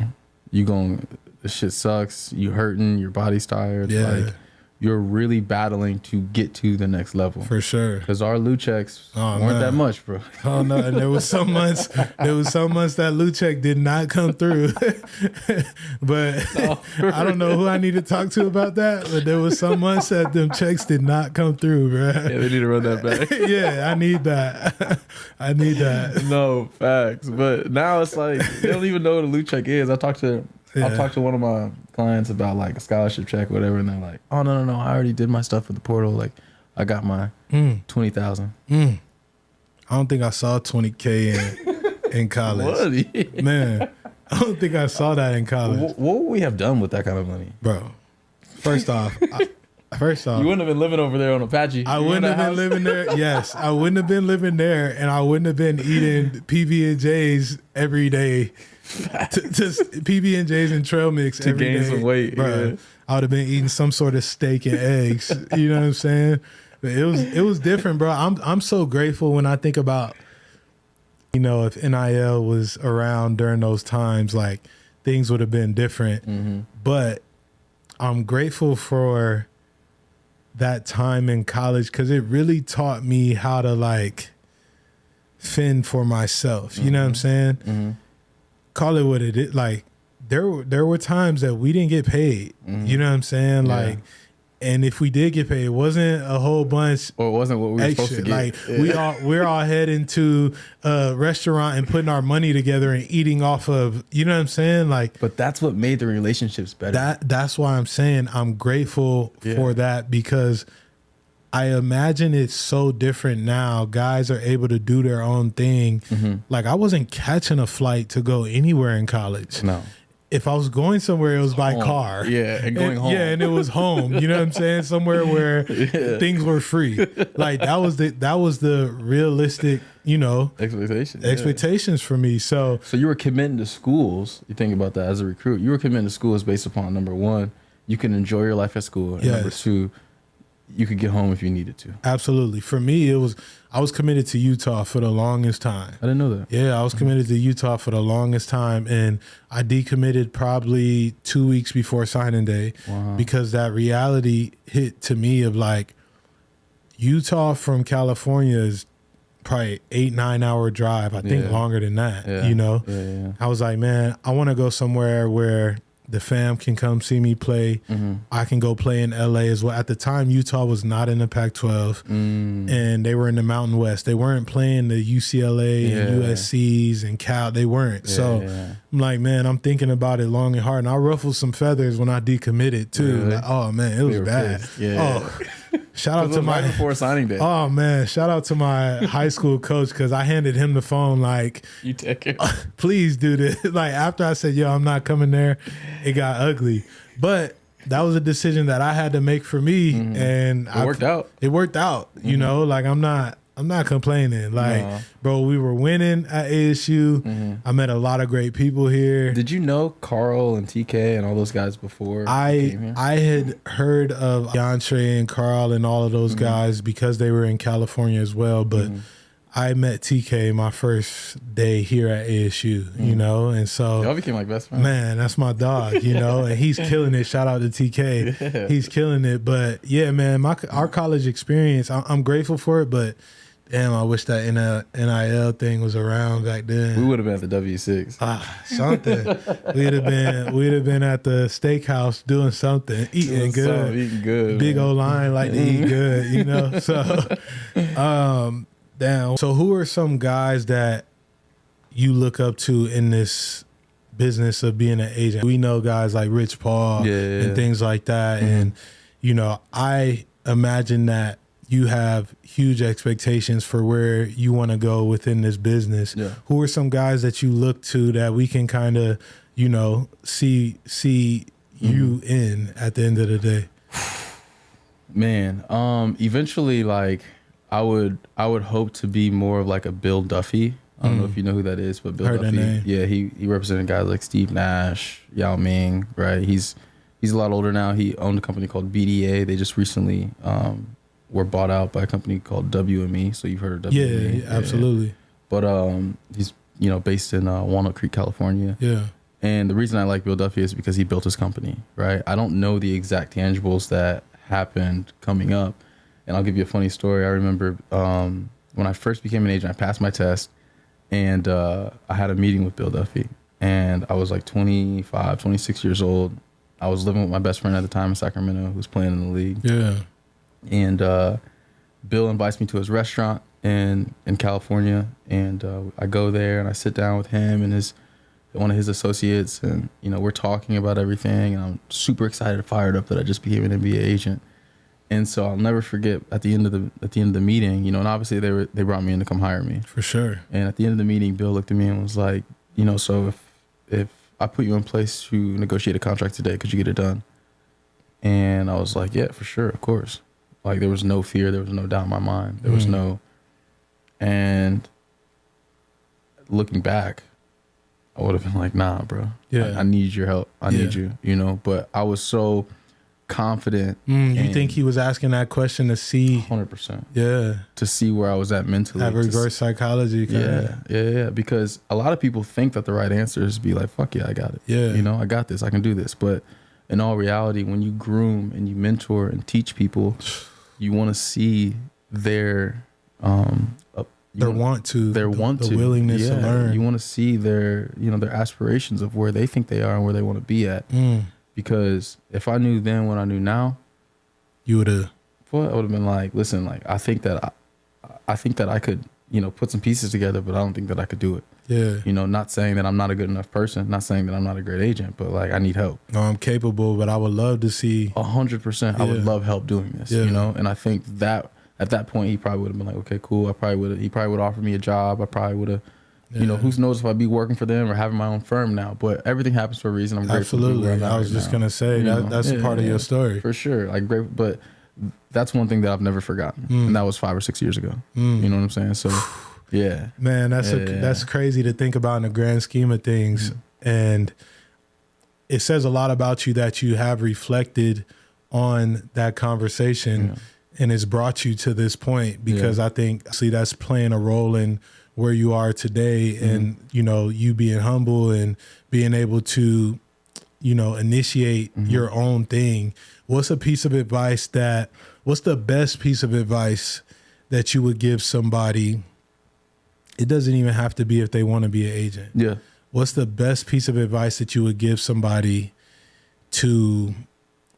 The shit sucks. You hurting. Your body's tired. Yeah. Like you're really battling to get to the next level. For sure. Because our loot checks weren't that much, bro. Oh no, and there was some months that loot check did not come through. But I don't know who I need to talk to about that. But there was some months that them checks did not come through, bro. Yeah, they need to run that back. Yeah, I need that. I need that. No, facts. But now it's like they don't even know what a loot check is. I'll talk to one of my clients about like a scholarship check or whatever, and they're like, oh no, I already did my stuff for the portal. Like I got my 20,000. I don't think I saw 20K in college. What? Man, I don't think I saw that in college. What would we have done with that kind of money? Bro, first off, you wouldn't have been living over there on Apache. I wouldn't have been living there. Yes, I wouldn't have been living there, and I wouldn't have been eating PB&J's every day. Just PB&J's and trail mix to every gain day, some weight. Bro, yeah. I would have been eating some sort of steak and eggs. You know what I'm saying? But it was different, bro. I'm so grateful when I think about, you know, if NIL was around during those times, like things would have been different. Mm-hmm. But I'm grateful for that time in college because it really taught me how to like fend for myself. You know what I'm saying? Mm-hmm. Call it what it is. Like there were times that we didn't get paid. Mm-hmm. You know what I'm saying? Yeah. Like And if we did get paid, it wasn't a whole bunch, or it wasn't what we were extra. supposed to get. Like we're all heading to a restaurant and putting our money together and eating off of, you know what I'm saying? Like, but that's what made the relationships better. That's why I'm saying I'm grateful for that, because I imagine it's so different now. Guys are able to do their own thing. Like, I wasn't catching a flight to go anywhere in college. No. If I was going somewhere, it was by car. Yeah, and going home. Yeah, and it was home. You know what I'm saying? Somewhere where things were free. Like, that was the realistic, you know, expectations for me. So you were committing to schools. You think about that as a recruit. You were committing to schools based upon, number one, you can enjoy your life at school, and number two, you could get home if you needed to. Absolutely. For me, I was committed to Utah for the longest time. I didn't know that. Yeah, I was committed to Utah for the longest time, and I decommitted probably 2 weeks before signing day because that reality hit to me of like, Utah from California is probably 8-9 hour drive. I think longer than that, you know? Yeah. I was like, man, I want to go somewhere where the fam can come see me play. I can go play in LA as well. At the time, Utah was not in the Pac-12, and they were in the Mountain West. They weren't playing the UCLA and USCs and Cal. They weren't. I'm like, man, I'm thinking about it long and hard. And I ruffled some feathers when I decommitted too. Really? Like, oh man, it was bad. Shout out to my before signing day. Oh man, shout out to my high school coach, because I handed him the phone like, you take it. Please do this. Like, after I said, yo, I'm not coming there, it got ugly. But that was a decision that I had to make for me, and it worked out. It worked out. You know, like, I'm not complaining. Like, bro, we were winning at ASU. I met a lot of great people here. Did you know Carl and TK and all those guys before? I had heard of Yantre and Carl and all of those guys because they were in California as well. But I met TK my first day here at ASU, you know, and so y'all became like best friends. Man, that's my dog, you know, and he's killing it. Shout out to TK. Yeah. He's killing it. But yeah, man, our college experience, I'm grateful for it, but damn, I wish that NIL thing was around back then. We would have been at the W6. Something. We'd have been at the steakhouse doing something, eating good. Big old line like to eat good, you know. So, damn. So, who are some guys that you look up to in this business of being an agent? We know guys like Rich Paul and things like that, and you know, I imagine that you have huge expectations for where you want to go within this business. Yeah. Who are some guys that you look to that we can kind of, you know, see you in at the end of the day? Man, eventually, like, I would hope to be more of like a Bill Duffy. I don't know if you know who that is, but Bill Duffy. Yeah, he represented guys like Steve Nash, Yao Ming, right? He's a lot older now. He owned a company called BDA. They just recently were bought out by a company called WME. So you've heard of WME. Yeah, absolutely. But he's, you know, based in Walnut Creek, California. Yeah. And the reason I like Bill Duffy is because he built his company, right? I don't know the exact tangibles that happened coming up. And I'll give you a funny story. I remember when I first became an agent, I passed my test, and I had a meeting with Bill Duffy. And I was like 25, 26 years old. I was living with my best friend at the time in Sacramento, who was playing in the league. Yeah. And Bill invites me to his restaurant in California, and I go there and I sit down with him and one of his associates, and you know, we're talking about everything, and I'm super excited, fired up that I just became an NBA agent. And so I'll never forget at the end of the meeting, you know, and obviously they brought me in to come hire me. For sure. And at the end of the meeting, Bill looked at me and was like, you know, so if I put you in place to negotiate a contract today, could you get it done? And I was like, yeah, for sure, of course. Like, there was no fear, there was no doubt in my mind. There was no, and looking back, I would have been like, nah, bro. Yeah. I need your help. I need you, you know, but I was so confident. You think he was asking that question to see 100%. Yeah. To see where I was at mentally. That reverse psychology. Yeah. Because a lot of people think that the right answer is to be like, fuck yeah, I got it. Yeah. You know, I got this. I can do this. But in all reality, when you groom and you mentor and teach people, you want to see their the willingness to learn. You want to see their aspirations of where they think they are and where they want to be at. Because if I knew then what I knew now, you would have? Well, I would have been like, listen, like I think that I could, put some pieces together, but I don't think that I could do it. Yeah. Not saying that I'm not a good enough person, not saying that I'm not a great agent, but like I need help. No, I'm capable, but I would love to see 100%. I would love help doing this, and I think that at that point he probably would have been like, okay, cool. He probably would offer me a job. I probably would have, who knows if I'd be working for them or having my own firm now, but everything happens for a reason. I'm grateful. Absolutely. I was just going to say that's part of your story. For sure. Like great, but that's one thing that I've never forgotten. And that was 5 or 6 years ago. You know what I'm saying? So yeah, man, that's crazy to think about in the grand scheme of things. And it says a lot about you that you have reflected on that conversation and it's brought you to this point, because I think that's playing a role in where you are today, and you being humble and being able to initiate your own thing. What's the best piece of advice that you would give somebody? It doesn't even have to be if they want to be an agent. Yeah. What's the best piece of advice that you would give somebody to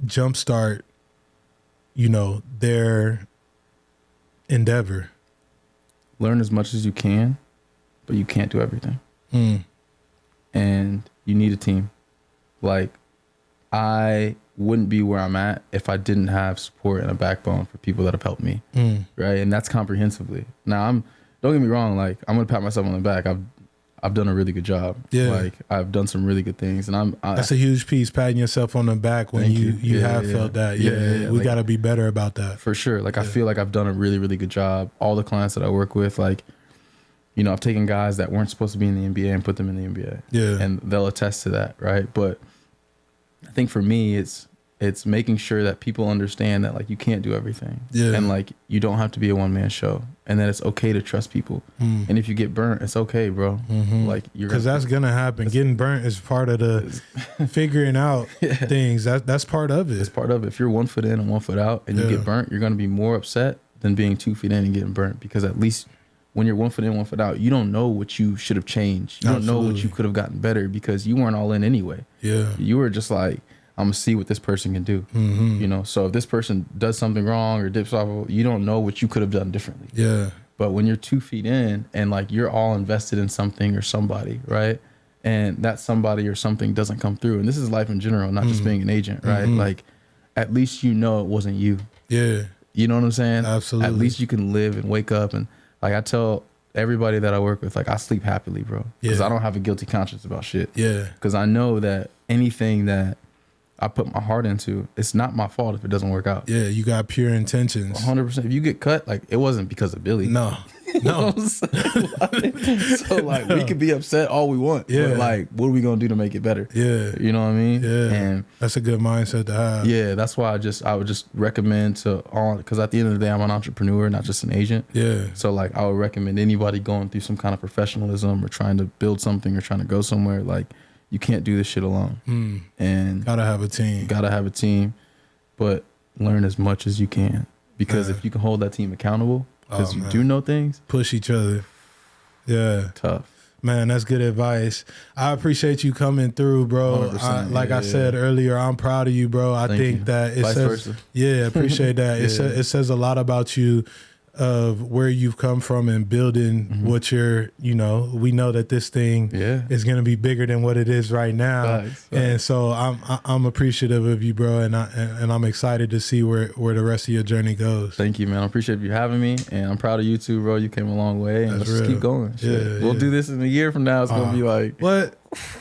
jumpstart, their endeavor? Learn as much as you can, but you can't do everything. And you need a team. Like, I wouldn't be where I'm at if I didn't have support and a backbone for people that have helped me. Right. And that's comprehensively. Now don't get me wrong. Like, I'm going to pat myself on the back. I've done a really good job. Yeah. Like, I've done some really good things, and that's a huge piece, patting yourself on the back when you have felt that. Yeah. We got to be better about that. For sure. Like, I feel like I've done a really, really good job. All the clients that I work with, like, I've taken guys that weren't supposed to be in the NBA and put them in the NBA. Yeah. And they'll attest to that. Right. But I think for me, it's making sure that people understand that, like, you can't do everything. Yeah. And, like, you don't have to be a one-man show, and that it's okay to trust people. And if you get burnt, it's okay, bro. Like, because that's gonna happen. Getting burnt is part of the figuring out things. That's part of it. It's part of it. If you're 1 foot in and 1 foot out and you get burnt, you're gonna be more upset than being 2 feet in and getting burnt, because at least when you're 1 foot in, 1 foot out, you don't know what you should have changed. You don't know what you could have gotten better, because you weren't all in anyway. Yeah. You were just like, I'm gonna see what this person can do. So if this person does something wrong or dips off, you don't know what you could have done differently. Yeah. But when you're 2 feet in and, like, you're all invested in something or somebody, right? And that somebody or something doesn't come through. And this is life in general, not just being an agent, right? Like, at least it wasn't you. Yeah. You know what I'm saying? Absolutely. At least you can live and wake up. And, like, I tell everybody that I work with, like, I sleep happily, bro. Because I don't have a guilty conscience about shit. Yeah. Because I know that anything that I put my heart into, it's not my fault if it doesn't work out. Yeah, you got pure intentions. 100%. If you get cut, like, it wasn't because of Billy. No. So, like, we could be upset all we want. Yeah. But, like, what are we going to do to make it better? Yeah. You know what I mean? Yeah. And that's a good mindset to have. Yeah, that's why I would just recommend because at the end of the day, I'm an entrepreneur, not just an agent. Yeah. So, like, I would recommend anybody going through some kind of professionalism or trying to build something or trying to go somewhere, like, you can't do this shit alone. And gotta have a team. But learn as much as you can, because if you can hold that team accountable, because you do know things, push each other. Yeah. Tough. Man, that's good advice. I appreciate you coming through, bro. I said earlier, I'm proud of you, bro. I think that it says, appreciate that. It says a lot about you, of where you've come from and building what you're, we know that this thing is going to be bigger than what it is right now. Facts. And so I'm appreciative of you, bro. And I'm excited to see where the rest of your journey goes. Thank you, man. I appreciate you having me, and I'm proud of you too, bro. You came a long way, and let's just keep going. We'll do this in a year from now. It's going to be like, what?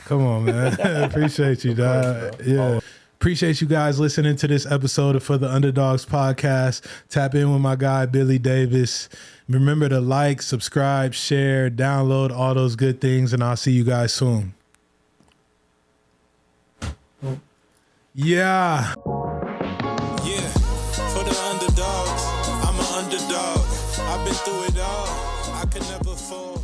Come on, man. Appreciate you, dog. Yeah. Appreciate you guys listening to this episode of For the Underdogs podcast. Tap in with my guy, Billy Davis. Remember to like, subscribe, share, download, all those good things, and I'll see you guys soon. Yeah. Yeah, for the underdogs, I'm an underdog. I've been through it all. I could never fall.